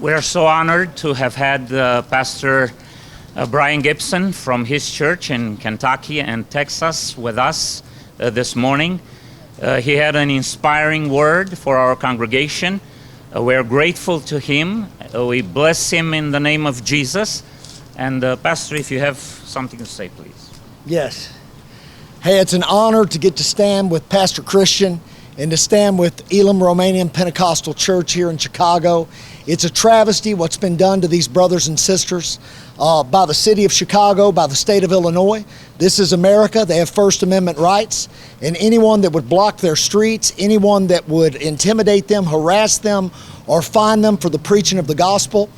We are so honored to have had Pastor Brian Gibson from his church in Kentucky and Texas with us this morning. He had an inspiring word for our congregation. We're grateful to him. We bless him in the name of Jesus. And Pastor, if you have something to say, please. Yes. Hey, it's an honor to get to stand with Pastor Cristian and to stand with Elam Romanian Pentecostal Church here in Chicago. It's a travesty what's been done to these brothers and sisters by the city of Chicago, by the state of Illinois. This is America. They have First Amendment rights, and anyone that would block their streets, anyone that would intimidate them, harass them, or fine them for the preaching of the gospel,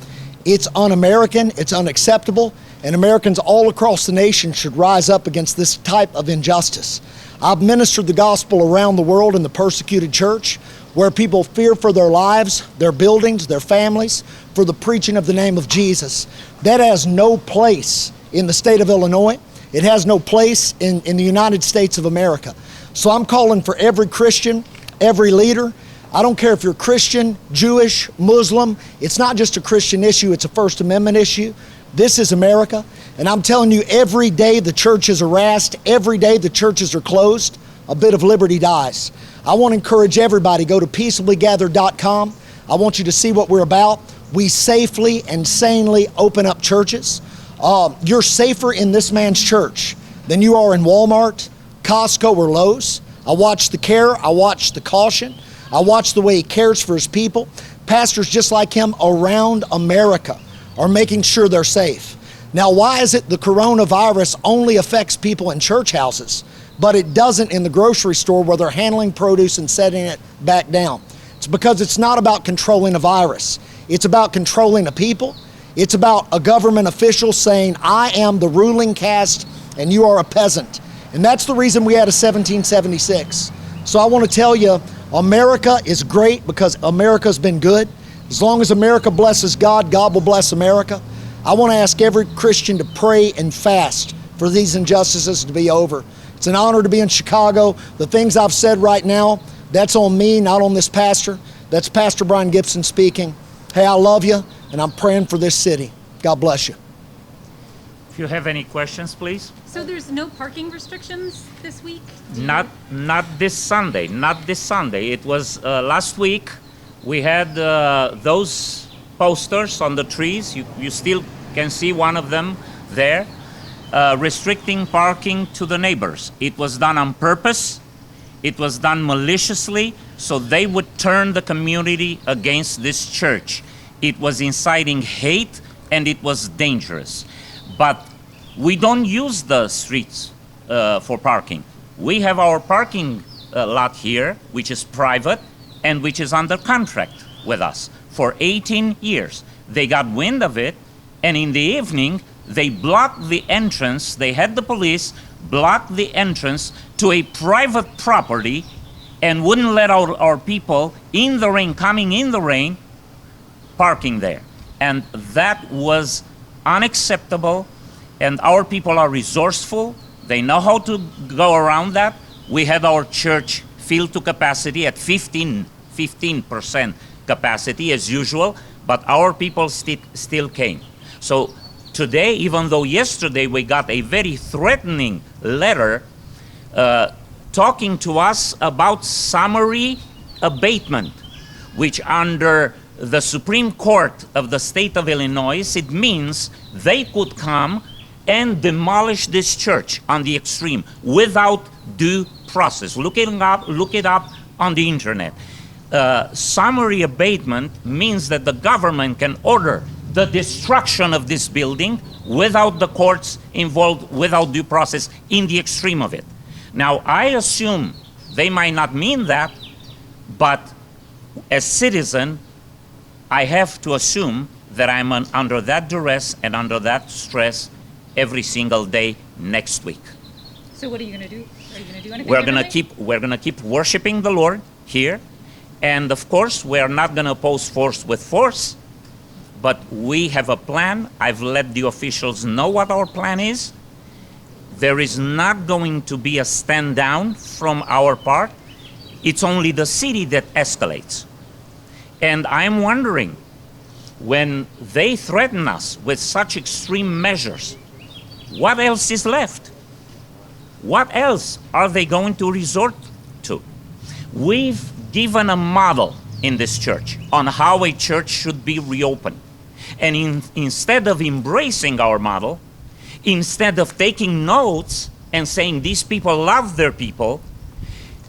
it's un-American, it's unacceptable, and Americans all across the nation should rise up against this type of injustice. I've ministered the gospel around the world in the persecuted church, where people fear for their lives, their buildings, their families, for the preaching of the name of Jesus. That has no place in the state of Illinois. It has no place in the United States of America. So I'm calling for every Christian, every leader. I don't care if you're Christian, Jewish, Muslim. It's not just a Christian issue, it's a First Amendment issue. This is America. And I'm telling you, every day the church is harassed, every day the churches are closed, a bit of liberty dies. I want to encourage everybody, go to peaceablygathered.com. I want you to see what we're about. We safely and sanely open up churches. You're safer in this man's church than you are in Walmart, Costco, or Lowe's. I watch the care, I watch the caution, I watch the way he cares for his people. Pastors just like him around America are making sure they're safe. Now, why is it the coronavirus only affects people in church houses, but it doesn't in the grocery store where they're handling produce and setting it back down? It's because it's not about controlling a virus. It's about controlling a people. It's about a government official saying, I am the ruling caste and you are a peasant. And that's the reason we had a 1776. So I want to tell you, America is great because America's been good. As long as America blesses God, God will bless America. I want to ask every Christian to pray and fast for these injustices to be over. It's an honor to be in Chicago. The things I've said right now, that's on me, not on this pastor. That's Pastor Brian Gibson speaking. Hey, I love you, and I'm praying for this city. God bless you. If you have any questions, please. So there's no parking restrictions this week? Not this Sunday. Not this Sunday. It was last week. We had those posters on the trees. You still can see one of them there, restricting parking to the neighbors. It was done on purpose. It was done maliciously, so they would turn the community against this church. It was inciting hate, and it was dangerous. But we don't use the streets for parking. We have our parking lot here, which is private and which is under contract with us for 18 years. They got wind of it, and in the evening, they blocked the entrance. They had the police block the entrance to a private property and wouldn't let our people in the rain, coming in the rain, parking there. And that was unacceptable, and our people are resourceful. They know how to go around that. We had our church filled to capacity at 15% capacity as usual, but our people still came. So today, even though yesterday we got a very threatening letter talking to us about summary abatement, which under the Supreme Court of the state of Illinois, it means they could come and demolish this church on the extreme without due process. Look it up on the internet. Summary abatement means that the government can order the destruction of this building without the courts involved, without due process, in the extreme of it. Now, I assume they might not mean that, but as citizen, I have to assume that I'm under that duress and under that stress every single day next week. So what are you going to do? Are you going to do anything? We're going to keep worshiping the Lord here, and of course, we are not going to oppose force with force, but we have a plan. I've let the officials know what our plan is. There is not going to be a stand down from our part. It's only the city that escalates. And I'm wondering when they threaten us with such extreme measures, what else is left? What else are they going to resort to? We've given a model in this church on how a church should be reopened. And instead of embracing our model, instead of taking notes and saying these people love their people,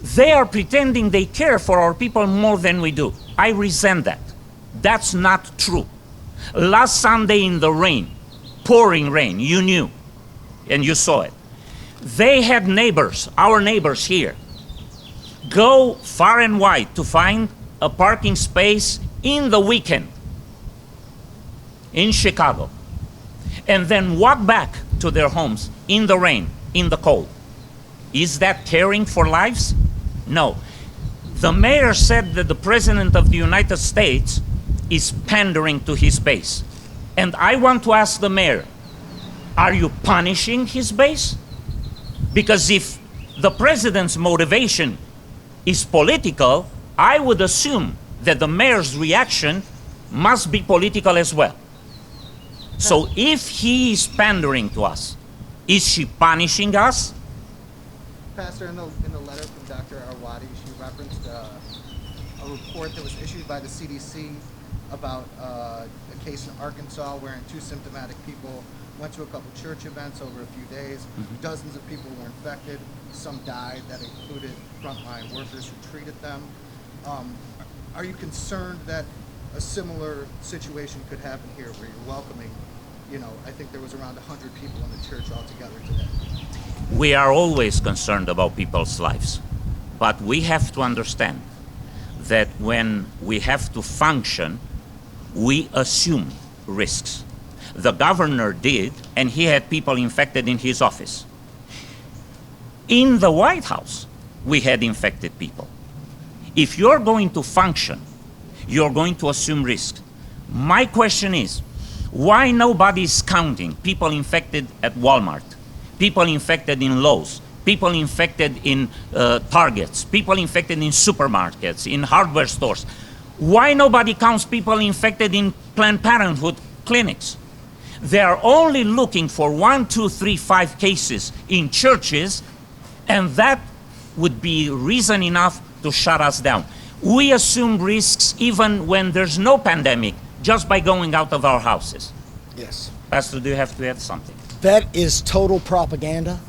they are pretending they care for our people more than we do. I resent that. That's not true. Last Sunday in the rain, pouring rain, you knew, and you saw it. They had neighbors, our neighbors here, go far and wide to find a parking space in the weekend in Chicago, and then walk back to their homes in the rain, in the cold. Is that caring for lives? No. The mayor said that the President of the United States is pandering to his base. And I want to ask the mayor, are you punishing his base? Because if the president's motivation is political, I would assume that the mayor's reaction must be political as well. So if he is pandering to us, is she punishing us? Pastor, in the letter from Dr. Arwadi, she referenced a report that was issued by the CDC about a case in Arkansas wherein 2 symptomatic people went to a couple church events over a few days. Dozens of people were infected. Some died. That included frontline workers who treated them. Are you concerned that a similar situation could happen here where you're welcoming, I think there was around 100 people in the church altogether today? We are always concerned about people's lives, but we have to understand that when we have to function, we assume risks. The governor did, and he had people infected in his office. In the White House, we had infected people. If you're going to function, you're going to assume risks. My question is, why nobody's counting people infected at Walmart, people infected in Lowe's, people infected in Targets, people infected in supermarkets, in hardware stores? Why nobody counts people infected in Planned Parenthood clinics? They are only looking for 1, 2, 3, 5 cases in churches, and that would be reason enough to shut us down. We assume risks even when there's no pandemic, just by going out of our houses. Yes. Pastor, do you have to add something? That is total propaganda.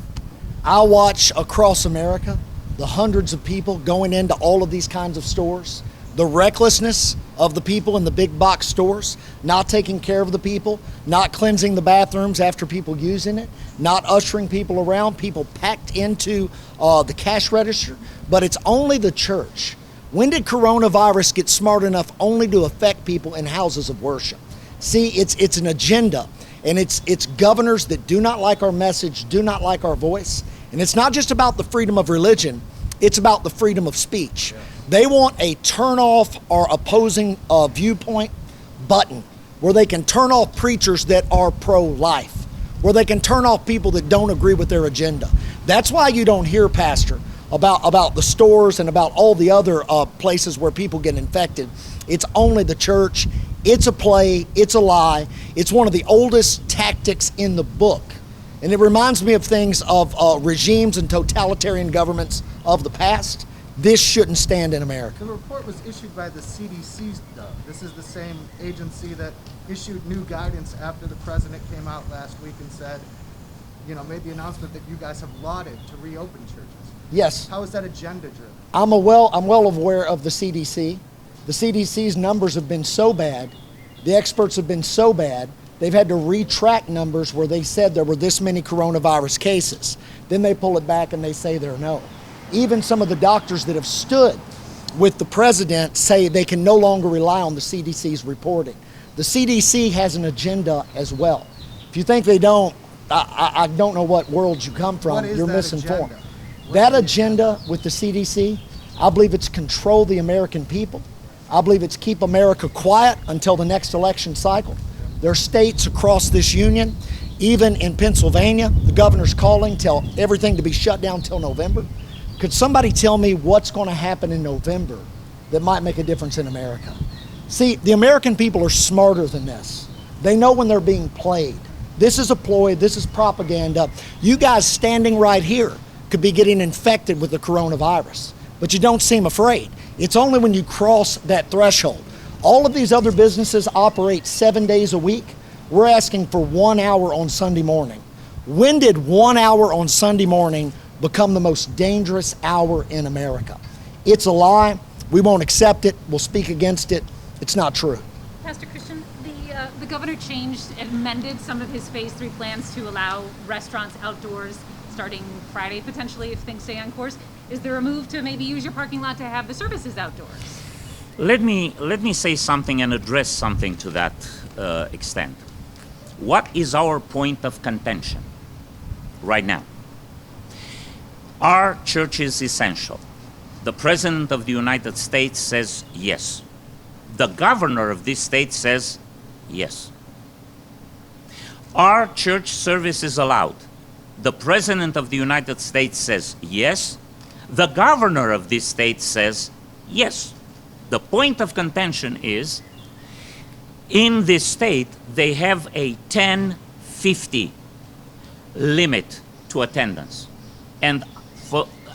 I watch across America the hundreds of people going into all of these kinds of stores, the recklessness of the people in the big box stores, not taking care of the people, not cleansing the bathrooms after people using it, not ushering people around, people packed into the cash register. But it's only the church. When did coronavirus get smart enough only to affect people in houses of worship? See, it's an agenda, and it's governors that do not like our message, do not like our voice. And it's not just about the freedom of religion, it's about the freedom of speech. They want a turn off or opposing viewpoint button where they can turn off preachers that are pro-life, where they can turn off people that don't agree with their agenda. That's why you don't hear, Pastor, about the stores and about all the other places where people get infected. It's only the church. It's a play. It's a lie. It's one of the oldest tactics in the book. And it reminds me of things of regimes and totalitarian governments of the past. This shouldn't stand in America. The report was issued by the CDC, though. This is the same agency that issued new guidance after the president came out last week and said, made the announcement that you guys have lauded to reopen churches. Yes. How is that agenda driven? I'm well aware of the CDC. The CDC's numbers have been so bad, the experts have been so bad, they've had to retract numbers where they said there were this many coronavirus cases. Then they pull it back and they say there are no. Even some of the doctors that have stood with the president say they can no longer rely on the CDC's reporting. The CDC has an agenda as well. If you think they don't, I don't know what world you come from. You're misinformed. That agenda with the CDC, I believe it's control the American people. I believe it's keep America quiet until the next election cycle. There are states across this union, even in Pennsylvania, the governor's calling, tell everything to be shut down till November. Could somebody tell me what's going to happen in November that might make a difference in America? See, the American people are smarter than this. They know when they're being played. This is a ploy, this is propaganda. You guys standing right here could be getting infected with the coronavirus, but you don't seem afraid. It's only when you cross that threshold. All of these other businesses operate 7 days a week. We're asking for 1 hour on Sunday morning. When did 1 hour on Sunday morning become the most dangerous hour in America? It's a lie. We won't accept it. We'll speak against it. It's not true. Pastor Cristian, the governor changed and amended some of his phase 3 plans to allow restaurants outdoors starting Friday, potentially, if things stay on course. Is there a move to maybe use your parking lot to have the services outdoors? Let me say something and address something to that extent. What is our point of contention right now? Our church is essential. The President of the United States says yes. The governor of this state says yes. Are church services allowed? The President of the United States says yes. The governor of this state says yes. The point of contention is, in this state, they have a 10:50 limit to attendance. And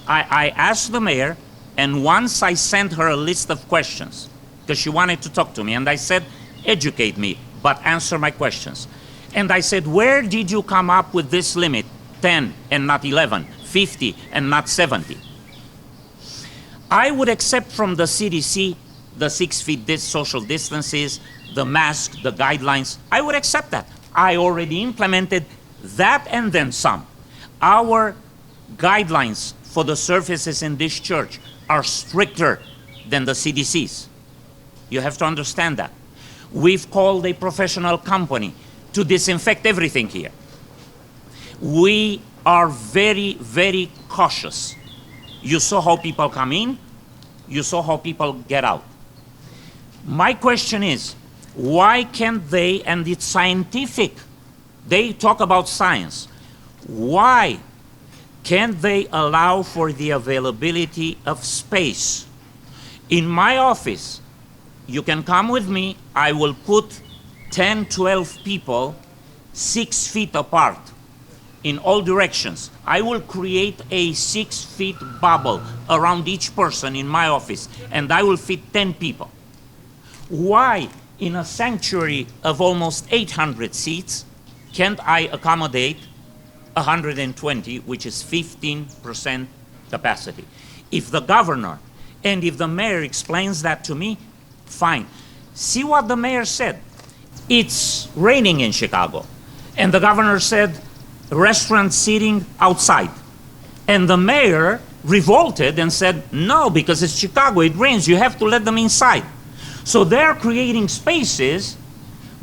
I asked the mayor, and once I sent her a list of questions, because she wanted to talk to me, and I said, educate me, but answer my questions. And I said, where did you come up with this limit? 10 and not 11, 50 and not 70. I would accept from the CDC the 6 feet social distances, the mask, the guidelines. I would accept that. I already implemented that and then some. Our guidelines for the services in this church are stricter than the CDC's. You have to understand that. We've called a professional company to disinfect everything here. We are very, very cautious. You saw how people come in, you saw how people get out. My question is, why can't they, and it's scientific, they talk about science, why can't they allow for the availability of space? In my office, you can come with me, I will put 10, 12 people 6 feet apart in all directions. I will create a 6 feet bubble around each person in my office, and I will fit 10 people. Why, in a sanctuary of almost 800 seats, can't I accommodate 120, which is 15% capacity? If the governor and if the mayor explains that to me, fine. See what the mayor said. It's raining in Chicago. And the governor said, restaurant seating outside. And the mayor revolted and said, no, because it's Chicago, it rains, you have to let them inside. So they're creating spaces,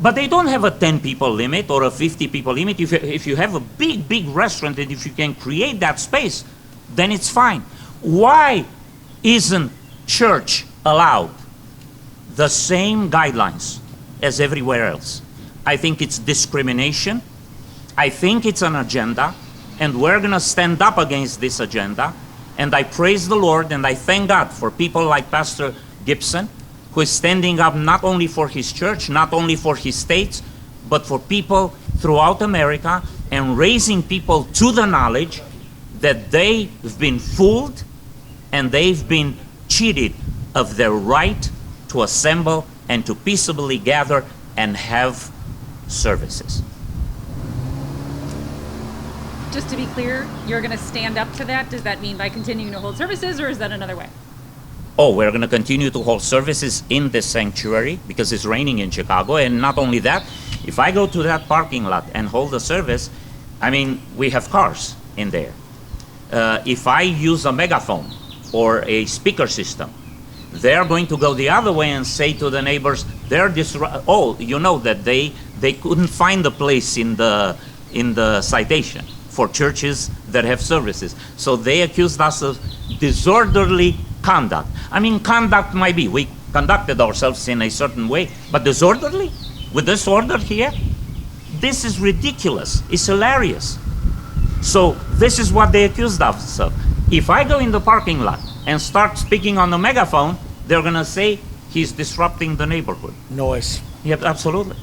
but they don't have a 10 people limit or a 50 people limit. If you have a big, big restaurant and if you can create that space, then it's fine. Why isn't church allowed the same guidelines as everywhere else? I think it's discrimination. I think it's an agenda, and we're going to stand up against this agenda. And I praise the Lord and I thank God for people like Pastor Gibson, who is standing up not only for his church, not only for his states, but for people throughout America, and raising people to the knowledge that they've been fooled and they've been cheated of their right to assemble and to peaceably gather and have services. Just to be clear, you're going to stand up to that? Does that mean by continuing to hold services, or is that another way? Oh, we're going to continue to hold services in the sanctuary because it's raining in Chicago. And not only that, if I go to that parking lot and hold the service, I mean, we have cars in there. If I use a megaphone or a speaker system, they're going to go the other way and say to the neighbors, oh, you know that they couldn't find a place in the citation for churches that have services. So they accused us of disorderly conduct. I mean, conduct might be, we conducted ourselves in a certain way, but disorderly? With this order here? This is ridiculous. It's hilarious. So this is what they accused us of. If I go in the parking lot and start speaking on the megaphone, they're going to say He's disrupting the neighborhood. Noise. Yep, absolutely.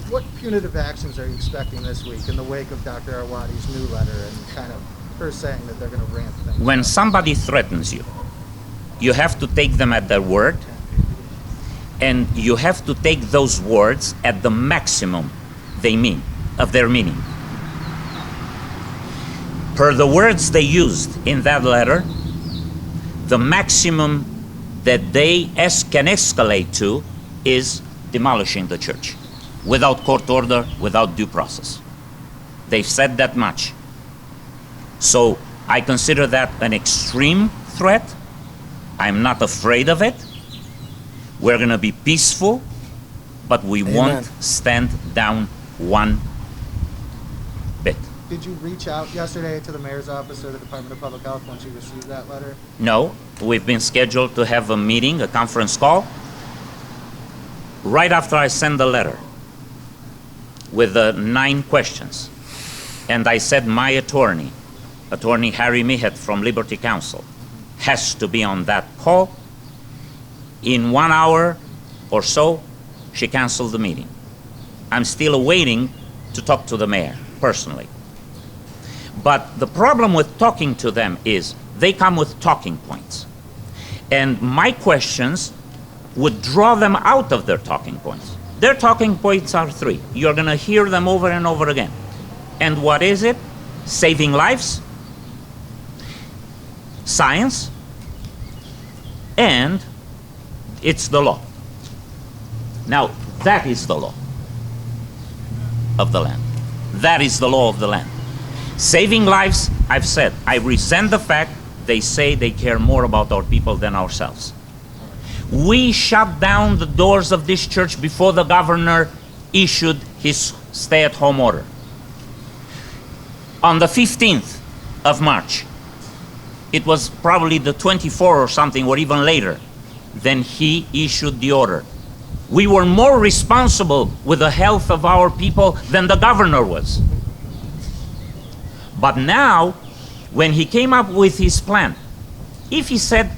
What punitive actions are you expecting this week in the wake of Dr. Arwadi's new letter and kind of her saying that they're going to ramp things When up? somebody threatens you, you have to take them at their word, and you have to take those words at the maximum they mean, of their meaning. Per the words they used in that letter, the maximum that they can escalate to is demolishing the church without court order, without due process. They've said that much. So I consider that an extreme threat. I'm not afraid of it. We're going to be peaceful, but we Amen. won't stand down one bit. Did you reach out yesterday to the mayor's office or the Department of Public Health once you received that letter? No, we've been scheduled to have a meeting, a conference call, right after I send the letter with the 9 questions. And I said my attorney Harry Mehet from Liberty Counsel, has to be on that call. In 1 hour or so, she canceled the meeting. I'm still awaiting to talk to the mayor personally. But the problem with talking to them is they come with talking points. And my questions would draw them out of their talking points. Their talking points are 3. You're going to hear them over and over again. And what is it? Saving lives, science, and it's the law. Now, that is the law of the land. That is the law of the land. Saving lives, I've said, I resent the fact they say they care more about our people than ourselves. We shut down the doors of this church before the governor issued his stay-at-home order. On the 15th of March, it was probably the 24th or something, or even later, then he issued the order. We were more responsible with the health of our people than the governor was. But now, when he came up with his plan, if he said,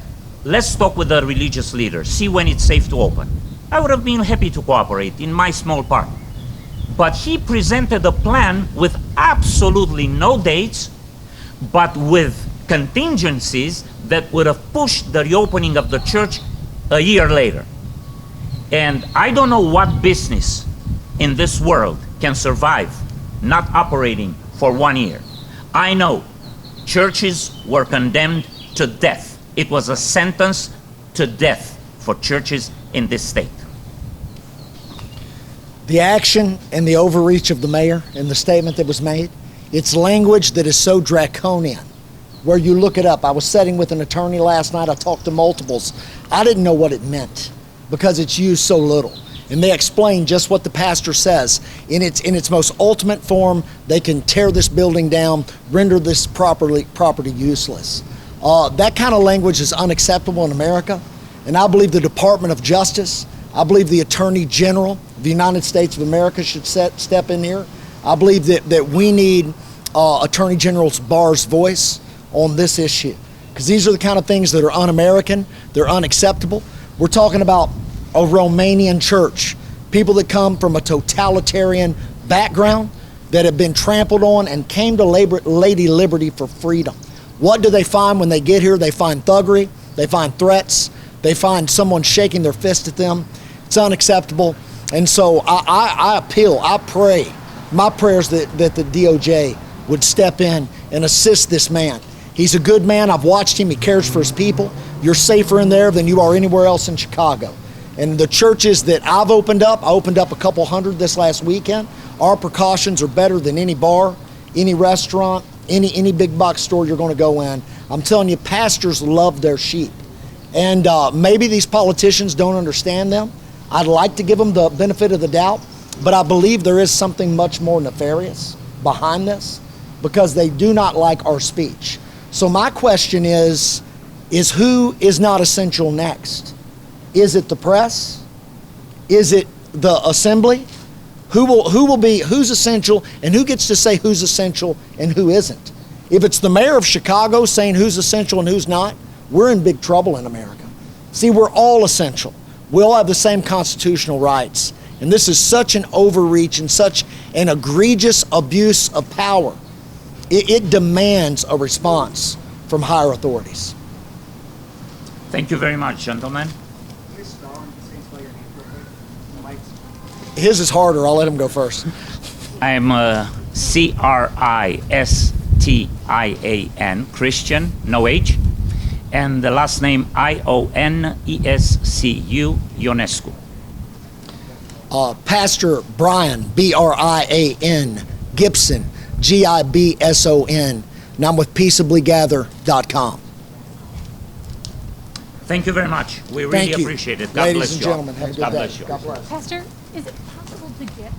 let's talk with the religious leaders, see when it's safe to open, I would have been happy to cooperate in my small part. But he presented a plan with absolutely no dates, but with contingencies that would have pushed the reopening of the church a year later. And I don't know what business in this world can survive not operating for 1 year. I know churches were condemned to death. It was a sentence to death for churches in this state. The action and the overreach of the mayor and the statement that was made, it's language that is so draconian. Where you look it up, I was sitting with an attorney last night, I talked to multiples. I didn't know what it meant because it's used so little. And they explain just what the pastor says. In its most ultimate form, they can tear this building down, render this property useless. That kind of language is unacceptable in America. And I believe the Department of Justice, I believe the Attorney General of the United States of America should step in here. I believe that we need Attorney General Barr's voice on this issue. Because these are the kind of things that are un-American, they're unacceptable. We're talking about a Romanian church, people that come from a totalitarian background that have been trampled on and came to Lady Liberty for freedom. What do they find when they get here? They find thuggery, they find threats, they find someone shaking their fist at them. It's unacceptable. And so I appeal, I pray, my prayers that the DOJ would step in and assist this man. He's a good man. I've watched him. He cares for his people. You're safer in there than you are anywhere else in Chicago. And the churches that I've opened up, I opened up a couple hundred this last weekend. Our precautions are better than any bar, any restaurant, any big box store you're going to go in. I'm telling you, pastors love their sheep. And maybe these politicians don't understand them. I'd like to give them the benefit of the doubt, but I believe there is something much more nefarious behind this because they do not like our speech. So my question is who is not essential next? Is it the press? Is it the assembly? Who's essential and who gets to say who's essential and who isn't? If it's the mayor of Chicago saying who's essential and who's not, we're in big trouble in America. See, we're all essential. We all have the same constitutional rights. And this is such an overreach and such an egregious abuse of power. It demands a response from higher authorities. Thank you very much, gentlemen. His is harder. I'll let him go first. I'm Cristian, Christian, no H, and the last name Ionescu, Ionescu. Pastor Brian, Brian, Gibson, Gibson, and I'm with peaceablygather.com. Thank you very much. We really Thank you. appreciate it. God Ladies bless and you all. gentlemen, have a good God day. bless you. God bless. Pastor, is it possible to get